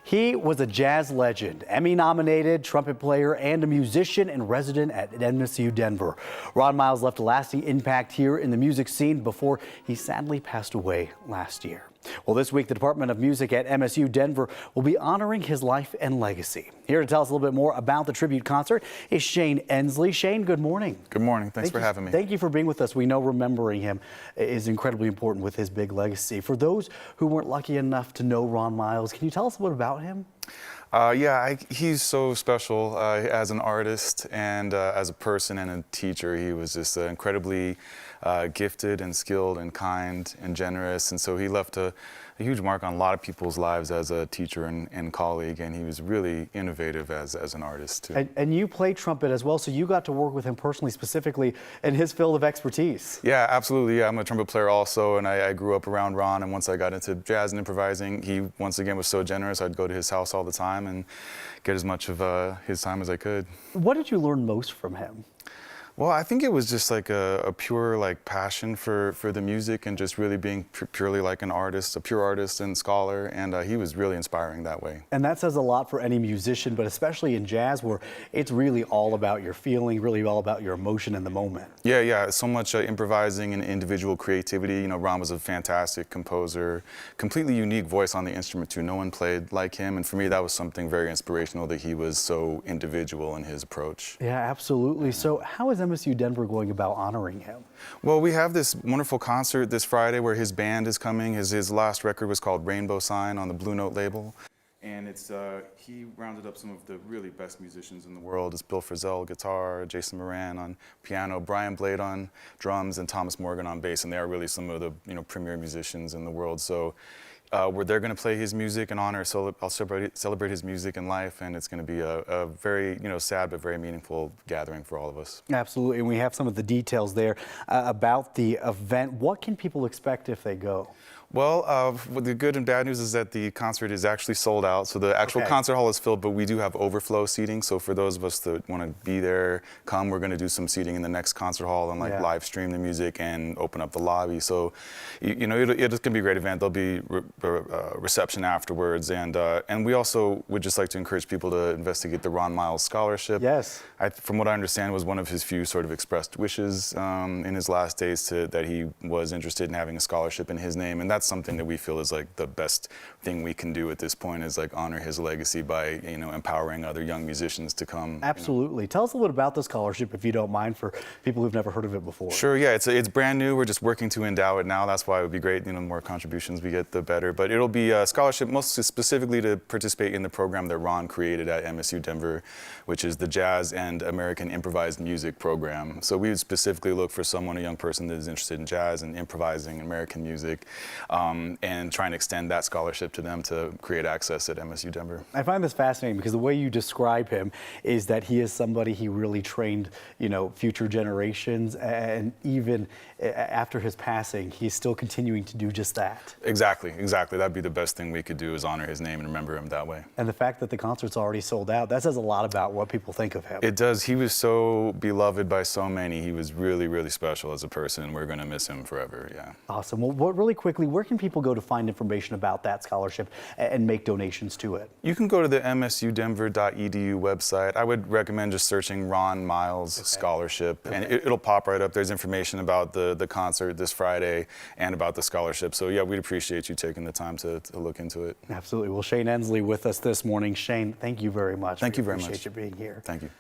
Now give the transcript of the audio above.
He was a jazz legend, Emmy-nominated trumpet player and a musician and resident at MSU Denver. Ron Miles left a lasting impact here in the music scene before he sadly passed away last year. Well, this week, the Department of Music at MSU Denver will be honoring his life and legacy. Here to tell us a little bit more about the tribute concert is Shane Ensley. Shane, good morning. Good morning. Thanks for having me. Thank you for being with us. We know remembering him is incredibly important with his big legacy. For those who weren't lucky enough to know Ron Miles, can you tell us a bit about him? He's so special as an artist and as a person and a teacher. He was just incredibly gifted and skilled and kind and generous, and so he left a huge mark on a lot of people's lives as a teacher and colleague, and he was really innovative as an artist too. And you play trumpet as well, so you got to work with him personally, specifically in his field of expertise. Yeah, absolutely. Yeah, I'm a trumpet player also, and I grew up around Ron, and once I got into jazz and improvising, he once again was so generous. I'd go to his house all the time and get as much of his time as I could. What did you learn most from him? Well, I think it was just like a pure passion for the music and just really being purely like an artist, a pure artist and scholar, and he was really inspiring that way. And that says a lot for any musician, but especially in jazz where it's really all about your feeling, really all about your emotion in the moment. Yeah, so much improvising and individual creativity. You know, Ron was a fantastic composer, completely unique voice on the instrument too. No one played like him, and for me that was something very inspirational that he was so individual in his approach. Yeah, absolutely. So how is MSU Denver going about honoring him? Well, we have this wonderful concert this Friday where his band is coming. His last record was called Rainbow Sign on the Blue Note label. And it's he rounded up some of the really best musicians in the world. It's Bill Frisell guitar, Jason Moran on piano, Brian Blade on drums, and Thomas Morgan on bass. And they are really some of the premier musicians in the world. So they're going to play his music and honor. So I'll celebrate his music and life, and it's going to be a very sad but very meaningful gathering for all of us. Absolutely, and we have some of the details there about the event. What can people expect if they go? Well, the good and bad news is that the concert is actually sold out. So the actual concert hall is filled, but we do have overflow seating. So for those of us that want to be there, come. We're going to do some seating in the next concert hall and live stream the music and open up the lobby. So, it's going to be a great event. There'll be reception afterwards, and we also would just like to encourage people to investigate the Ron Miles Scholarship. Yes. From what I understand, was one of his few sort of expressed wishes in his last days that he was interested in having a scholarship in his name, and that's something that we feel is like the best thing we can do at this point is honor his legacy by empowering other young musicians to come. Absolutely. Tell us a little bit about the scholarship, if you don't mind, for people who've never heard of it before. Sure. Yeah, it's brand new. We're just working to endow it now. That's why it would be great. The more contributions we get, the better. But it'll be a scholarship most specifically to participate in the program that Ron created at MSU Denver, which is the Jazz and American Improvised Music program. So we would specifically look for a young person that is interested in jazz and improvising American music. And trying to extend that scholarship to them to create access at MSU Denver. I find this fascinating because the way you describe him is that he is somebody he really trained, future generations, and even after his passing, he's still continuing to do just that. Exactly. That'd be the best thing we could do is honor his name and remember him that way. And the fact that the concert's already sold out, that says a lot about what people think of him. It does. He was so beloved by so many. He was really, really special as a person, and we're going to miss him forever, yeah. Awesome. Well, really quickly, where can people go to find information about that scholarship and make donations to it? You can go to the msudenver.edu website. I would recommend just searching Ron Miles Scholarship, and it'll pop right up. There's information about the concert this Friday and about the scholarship. So yeah, we'd appreciate you taking the time to look into it. Absolutely. Well, Shane Ensley with us this morning. Shane, thank you very much. Thank you very much. Appreciate you being here. Thank you.